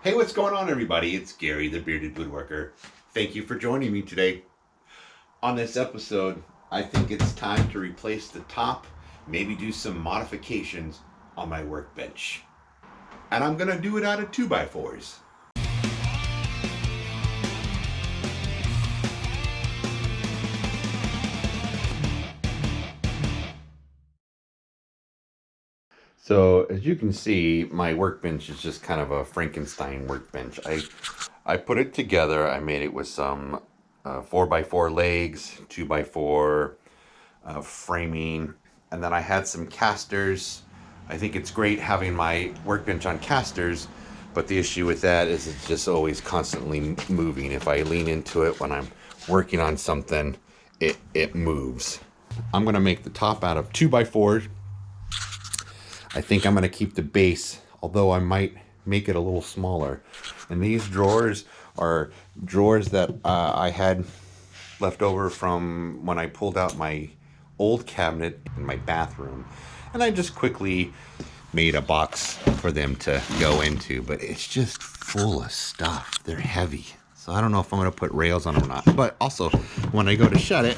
Hey, what's going on, everybody? It's Gary, the Bearded Woodworker. Thank you for joining me today. On this episode, I think it's time to replace the top, maybe do some modifications on my workbench. And I'm going to do it out of 2x4s. So as you can see, my workbench is just kind of a Frankenstein workbench. I put it together. I made it with some 4x4 legs, 2x4 framing, and then I had some casters. I think it's great having my workbench on casters, but the issue with that is it's just always constantly moving. If I lean into it when I'm working on something, it moves. I'm gonna make the top out of 2x4. I think I'm going to keep the base, although I might make it a little smaller. And these drawers are drawers that I had left over from when I pulled out my old cabinet in my bathroom. And I just quickly made a box for them to go into, but it's just full of stuff. They're heavy. So I don't know if I'm going to put rails on them or not. But also, when I go to shut it,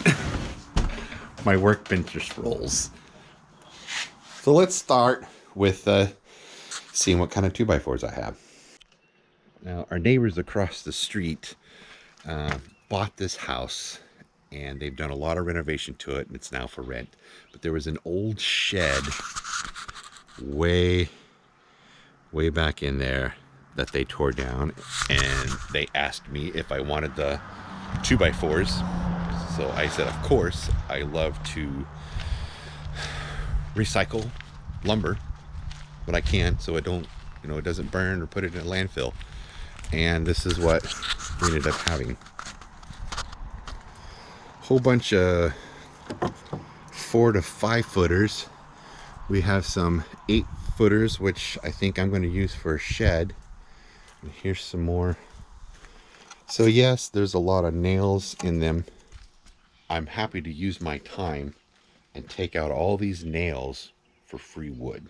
my workbench just rolls. So let's start with seeing what kind of 2x4s I have. Now, our neighbors across the street bought this house, and they've done a lot of renovation to it, and it's now for rent. But there was an old shed way back in there that they tore down, and they asked me if I wanted the 2x4s. So I said, of course. I love to recycle lumber when I can, so it don't, it doesn't burn or put it in a landfill. And this is what we ended up having. Whole bunch of 4 to 5 footers. We have some 8 footers, which I think I'm going to use for a shed. And here's some more. So yes, there's a lot of nails in them. I'm happy to use my time and take out all these nails for free wood.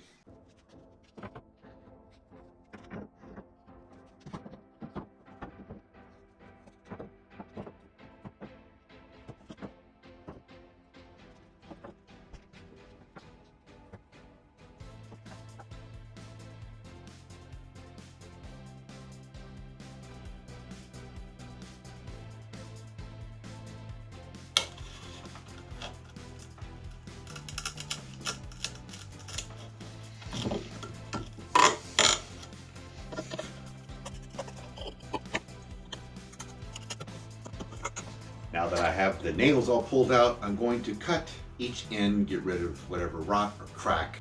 Now that I have the nails all pulled out, I'm going to cut each end, get rid of whatever rot or crack,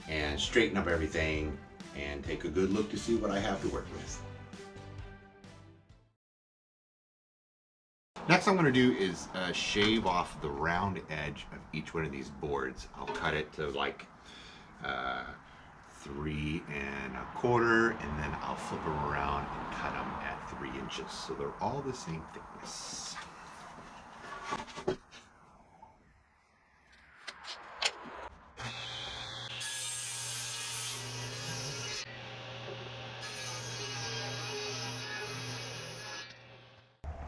and straighten up everything and take a good look to see what I have to work with. Next I'm going to do is shave off the round edge of each one of these boards. I'll cut it to like 3 1/4, and then I'll flip them around and cut them at 3 inches so they're all the same thickness.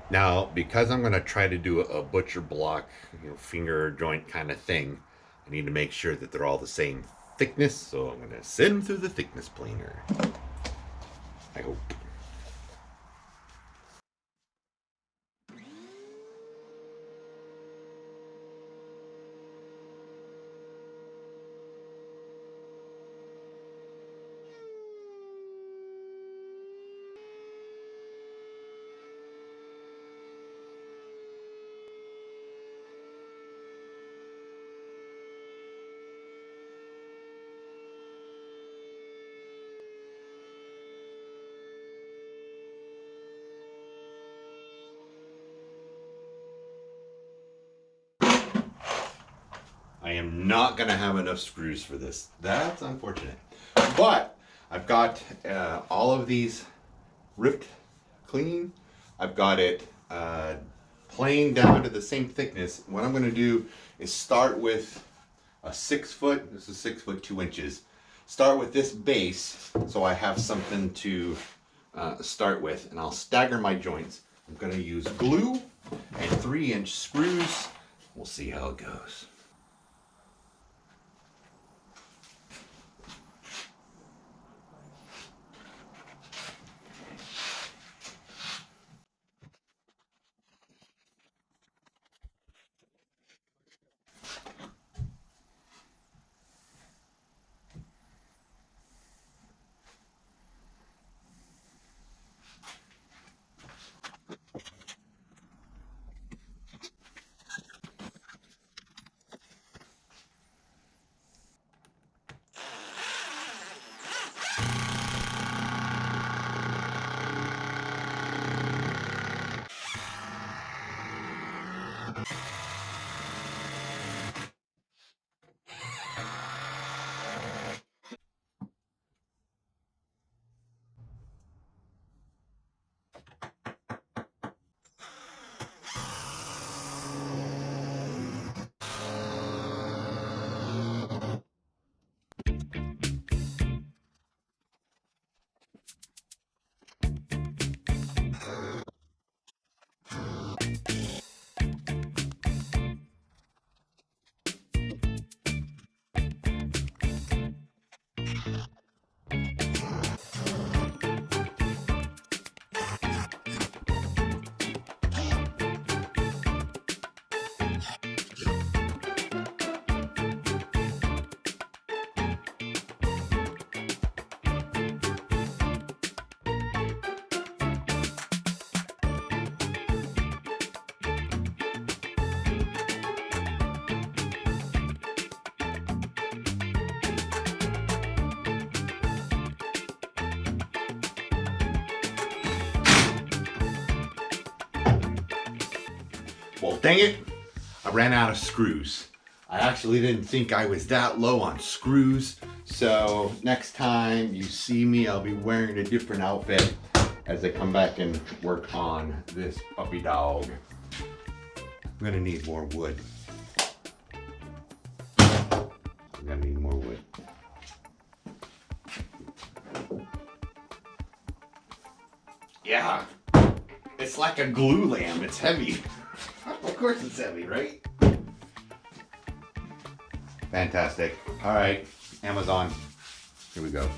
Now, because I'm going to try to do a butcher block, finger joint kind of thing, I need to make sure that they're all the same thickness, so I'm going to send them through the thickness planer. I hope. I am not going to have enough screws for this. That's unfortunate. But I've got all of these ripped clean. I've got it planed down to the same thickness. What I'm going to do is start with a 6 foot. This is 6 foot 2 inches. start with this base so I have something to start with, and I'll stagger my joints. I'm going to use glue and 3-inch screws. We'll see how it goes. Well, dang it, I ran out of screws. I actually didn't think I was that low on screws, so next time you see me, I'll be wearing a different outfit as I come back and work on this puppy dog. I'm gonna need more wood. I'm gonna need more wood. Yeah, it's like a glue lamp, it's heavy. Of course it's heavy, right? Fantastic. All right, Amazon. Here we go.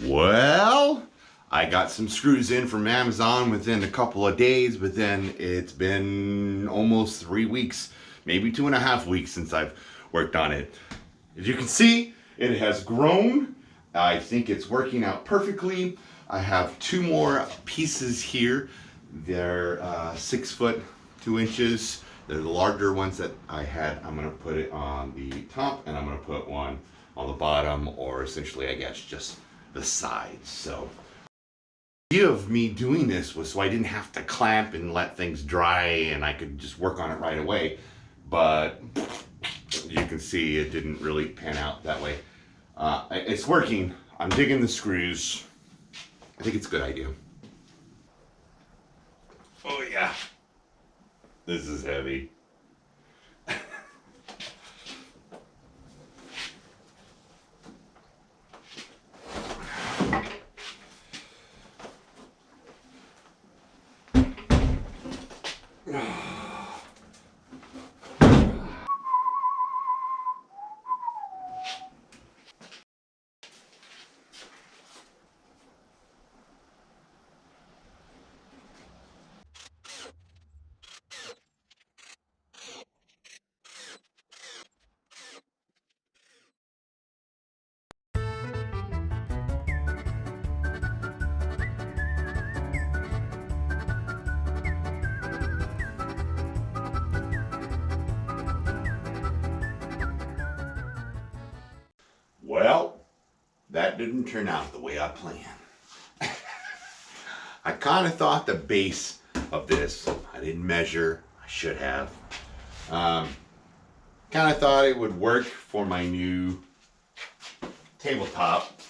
Well, I got some screws in from Amazon within a couple of days, but then it's been almost 3 weeks, maybe 2.5 weeks since I've worked on it. As you can see, it has grown. I think it's working out perfectly. I have 2 more pieces here. They're 6 foot 2 inches. They're the larger ones that I had. I'm gonna put it on the top, and I'm gonna put one on the bottom, or essentially I guess just the sides. So the idea of me doing this was so I didn't have to clamp and let things dry, and I could just work on it right away. But you can see it didn't really pan out that way. It's working. I'm digging the screws. I think it's a good idea. Oh yeah, this is heavy. Well, that didn't turn out the way I planned. I kind of thought the base of this, I didn't measure, I should have. Kind of thought it would work for my new tabletop.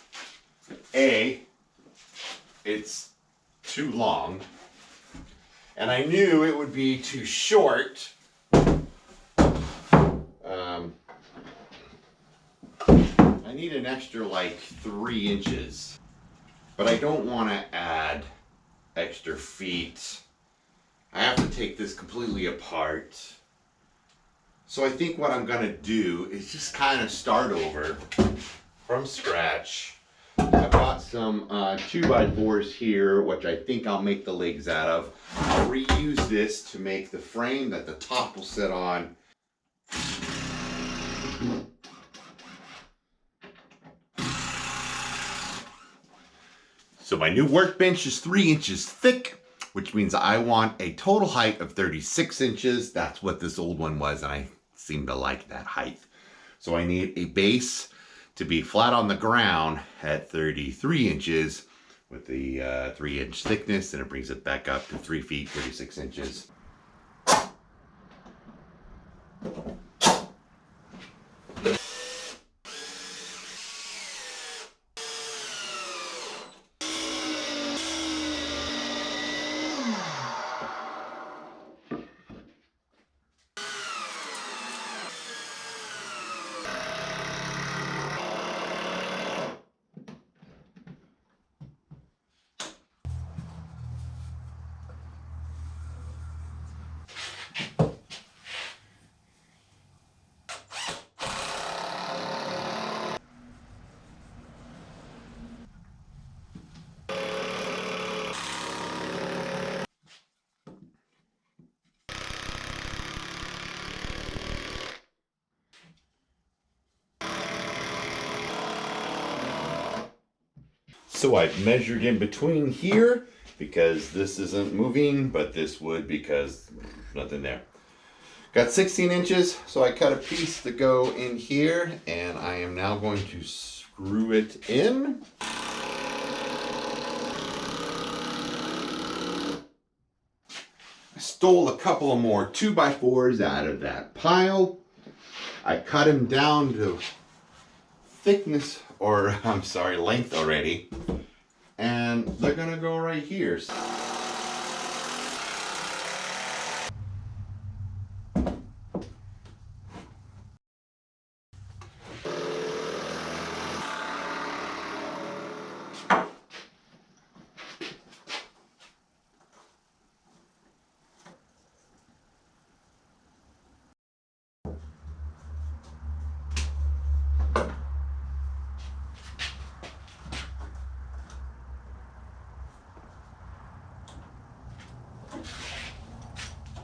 It's too long, and I knew it would be too short. need an extra like 3 inches, but I don't want to add extra feet. I have to take this completely apart. So I think what I'm gonna do is just kind of start over from scratch. I've got some 2x4s here, which I think I'll make the legs out of. I'll reuse this to make the frame that the top will sit on. So my new workbench is 3 inches thick, which means I want a total height of 36 inches. That's what this old one was, and I seem to like that height. So I need a base to be flat on the ground at 33 inches with the 3-inch thickness, and it brings it back up to 3 feet, 36 inches. So I've measured in between here because this isn't moving, but this would because nothing there. Got 16 inches, so I cut a piece to go in here, and I am now going to screw it in. I stole a couple of more 2x4s out of that pile. I cut them down to thickness, or I'm sorry, length already, and they're gonna go right here.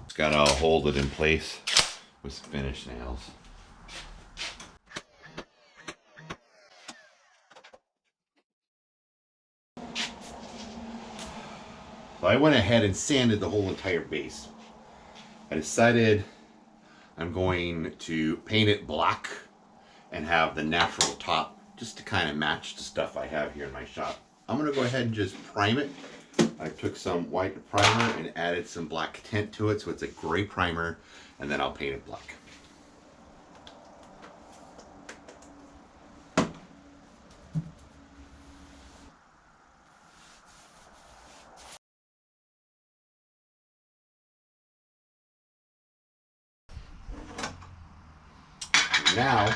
Just gotta hold it in place with some finish nails. So I went ahead and sanded the whole entire base. I decided I'm going to paint it black and have the natural top just to kind of match the stuff I have here in my shop. I'm gonna go ahead and just prime it. I took some white primer and added some black tint to it, so it's a gray primer, and then I'll paint it black. Now,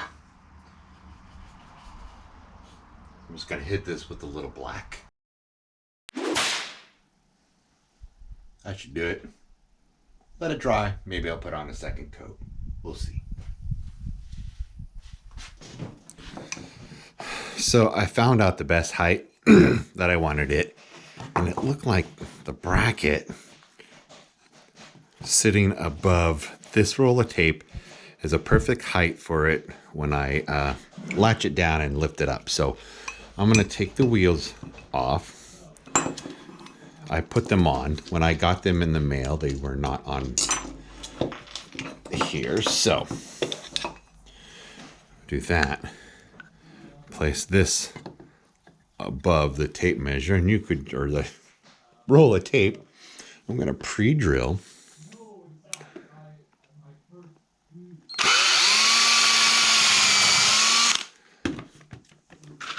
I'm just gonna hit this with a little black. That should do it. Let it dry. Maybe I'll put on a second coat. We'll see. So I found out the best height that I wanted it, and it looked like the bracket sitting above this roll of tape is a perfect height for it when I latch it down and lift it up. So I'm gonna take the wheels off. I put them on. When I got them in the mail, they were not on here. So do that. Place this above the tape measure, and you could, or the roll of tape. I'm gonna pre-drill.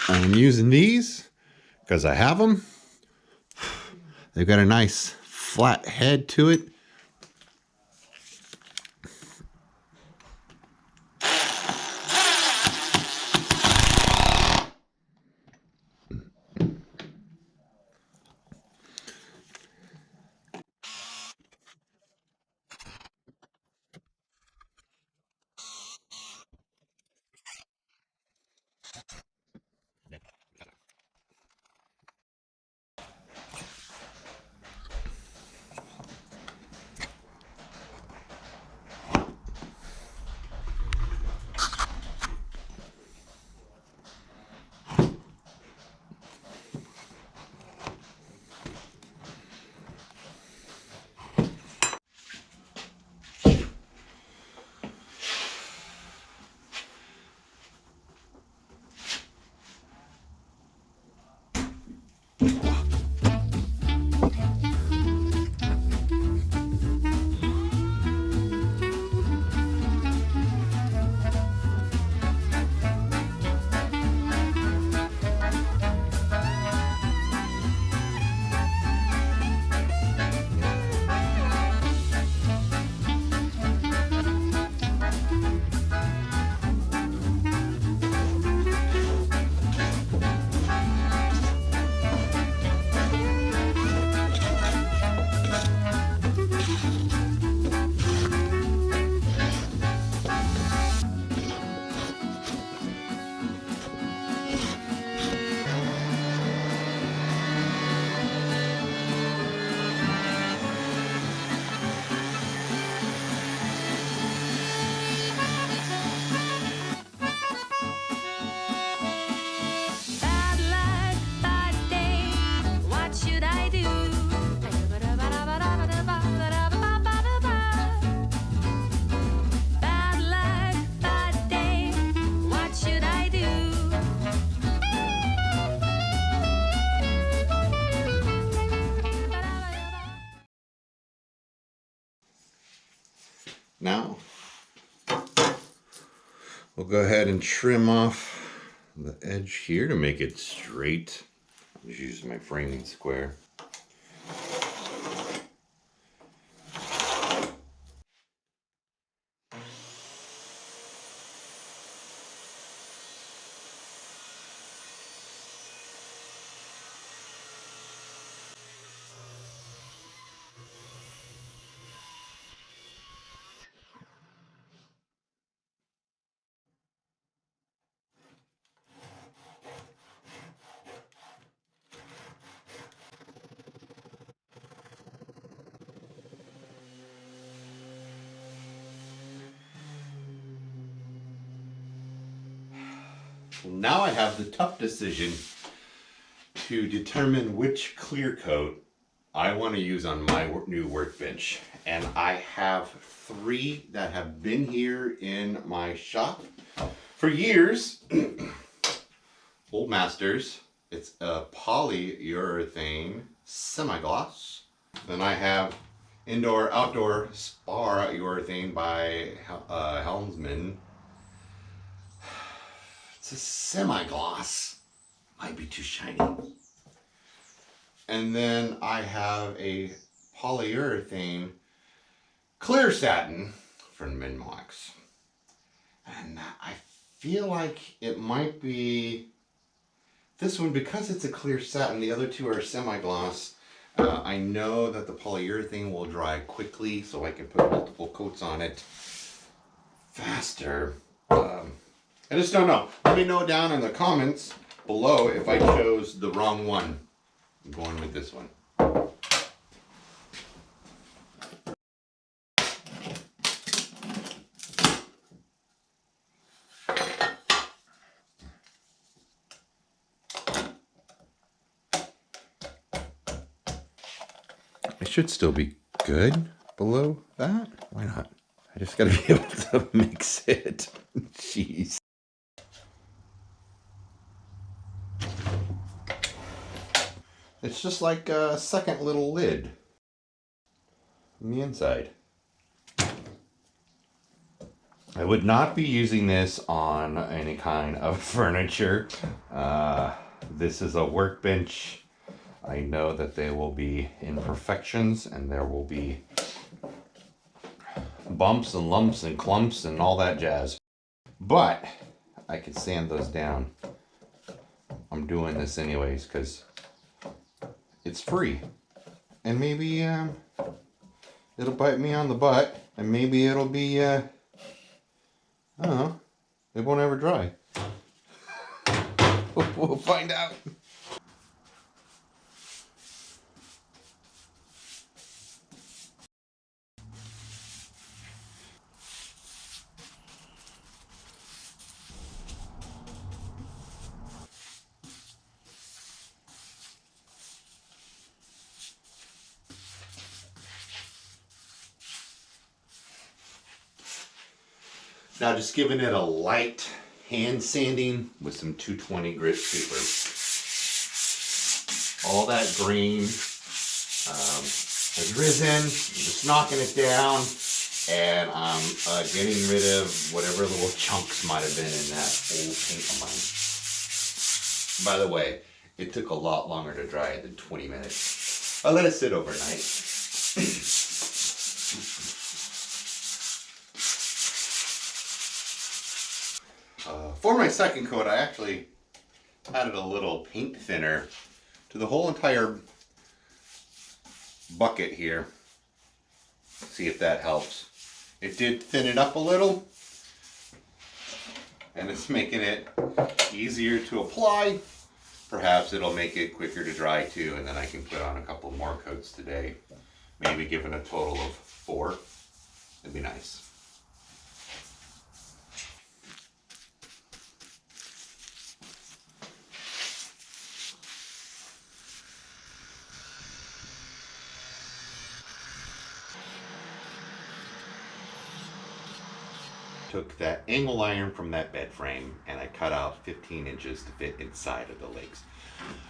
I'm using these because I have them. They've got a nice flat head to it. Now, we'll go ahead and trim off the edge here to make it straight. I'm just using my framing square. Now I have the tough decision to determine which clear coat I want to use on my new workbench. And I have 3 that have been here in my shop for years. Old Masters. It's a polyurethane semi-gloss. Then I have indoor outdoor spar urethane by Helmsman. It's a semi-gloss. Might be too shiny. And then I have a polyurethane clear satin from Minwax. And I feel like it might be this one because it's a clear satin. The other 2 are semi-gloss. I know that the polyurethane will dry quickly, so I can put multiple coats on it faster. I just don't know. Let me know down in the comments below if I chose the wrong one. I'm going with this one. It should still be good below that. Why not? I just gotta be able to mix it. Jeez. It's just like a second little lid on the inside. I would not be using this on any kind of furniture. This is a workbench. I know that there will be imperfections and there will be bumps and lumps and clumps and all that jazz. But I could sand those down. I'm doing this anyways because it's free. And maybe it'll bite me on the butt and maybe it'll be, I don't know, it won't ever dry. We'll find out. Now just giving it a light hand sanding with some 220 grit paper. All that green has risen. I'm just knocking it down, and I'm getting rid of whatever little chunks might have been in that old paint of mine. By the way, it took a lot longer to dry than 20 minutes. I let it sit overnight. For my second coat, I actually added a little paint thinner to the whole entire bucket here. See if that helps. It did thin it up a little, and it's making it easier to apply. Perhaps it'll make it quicker to dry too, and then I can put on a couple more coats today. Maybe give it a total of 4. It'd be nice. Took that angle iron from that bed frame and I cut out 15 inches to fit inside of the legs.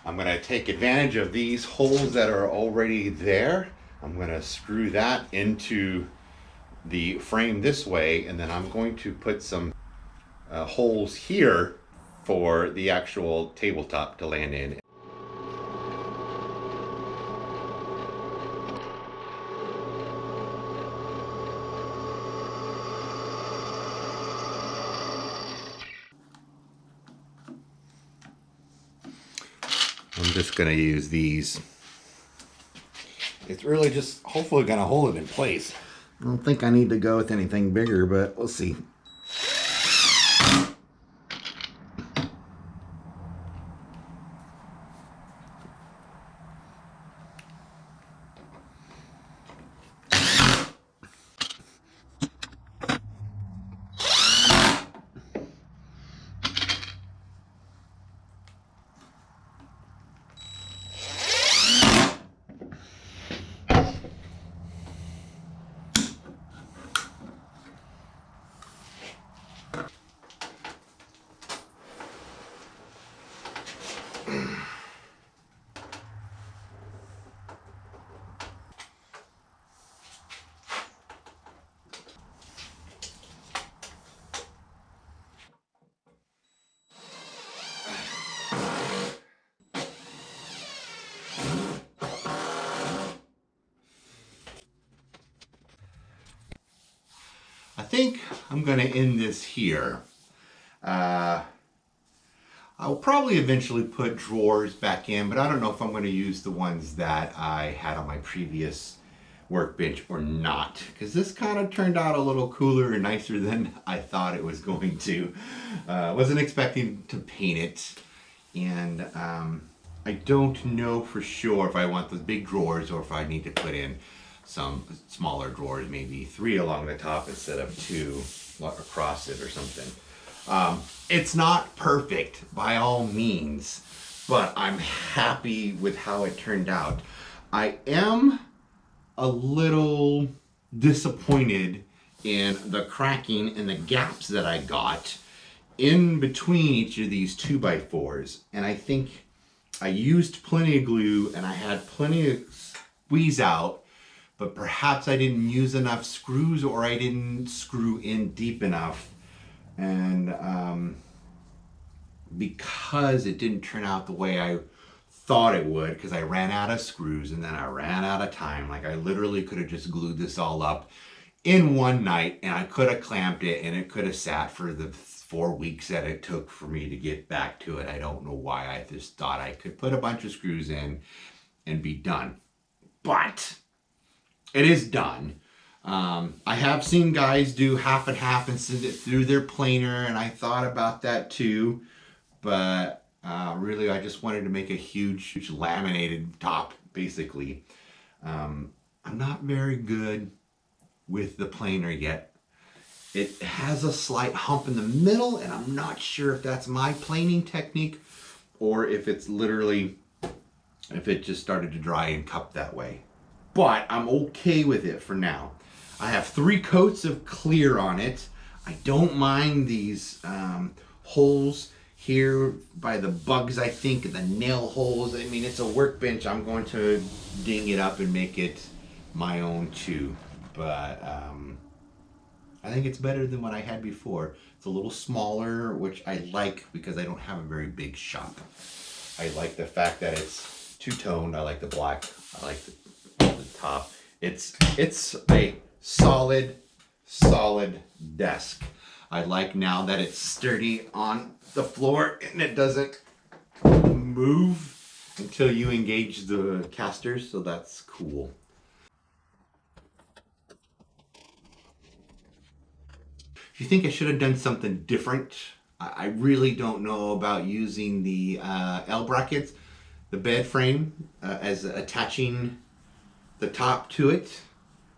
I'm going to take advantage of these holes that are already there. I'm going to screw that into the frame this way, and then I'm going to put some holes here for the actual tabletop to land in. I'm just going to use these. It's really just hopefully going to hold it in place. I don't think I need to go with anything bigger, but we'll see. I think I'm going to end this here. I'll probably eventually put drawers back in, but I don't know if I'm going to use the ones that I had on my previous workbench or not, because this kind of turned out a little cooler and nicer than I thought it was going to. Wasn't expecting to paint it, and I don't know for sure if I want those big drawers or if I need to put in some smaller drawers, maybe 3 along the top instead of 2 across it or something. It's not perfect by all means, but I'm happy with how it turned out. I am a little disappointed in the cracking and the gaps that I got in between each of these 2x4s. And I think I used plenty of glue and I had plenty of squeeze out, but perhaps I didn't use enough screws or I didn't screw in deep enough. And because it didn't turn out the way I thought it would, because I ran out of screws and then I ran out of time. Like I literally could have just glued this all up in one night and I could have clamped it and it could have sat for the 4 weeks that it took for me to get back to it. I don't know why. I just thought I could put a bunch of screws in and be done. But it is done. I have seen guys do half and half and send it through their planer, and I thought about that too, but really I just wanted to make a huge laminated top, basically. I'm not very good with the planer yet. It has a slight hump in the middle, and I'm not sure if that's my planing technique or if it's literally, if it just started to dry and cup that way. But I'm okay with it for now. I have 3 coats of clear on it. I don't mind these holes here by the bugs, I think, the nail holes. I mean, it's a workbench. I'm going to ding it up and make it my own too. But I think it's better than what I had before. It's a little smaller, which I like because I don't have a very big shop. I like the fact that it's two-toned. I like the black. I like the top. It's a solid desk. I like now that it's sturdy on the floor and it doesn't move until you engage the casters, so that's cool. If you think I should have done something different, I really don't know about using the L brackets, the bed frame, as attaching the top to it.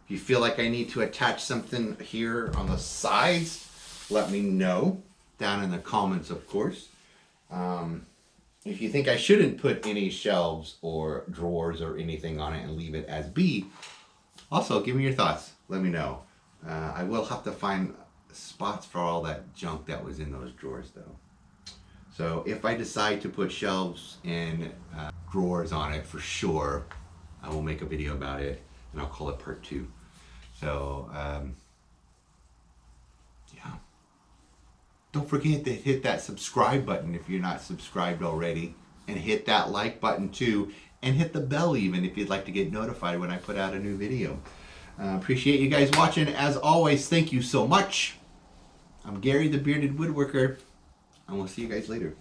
If you feel like I need to attach something here on the sides, let me know down in the comments, of course. If you think I shouldn't put any shelves or drawers or anything on it and leave it as B, also give me your thoughts. Let me know. I will have to find spots for all that junk that was in those drawers though. So if I decide to put shelves and drawers on it, for sure I will make a video about it and I'll call it part 2. So Don't forget to hit that subscribe button if you're not subscribed already. And hit that like button too. And hit the bell even if you'd like to get notified when I put out a new video. Appreciate you guys watching. As always, thank you so much. I'm Gary the Bearded Woodworker. And we'll see you guys later.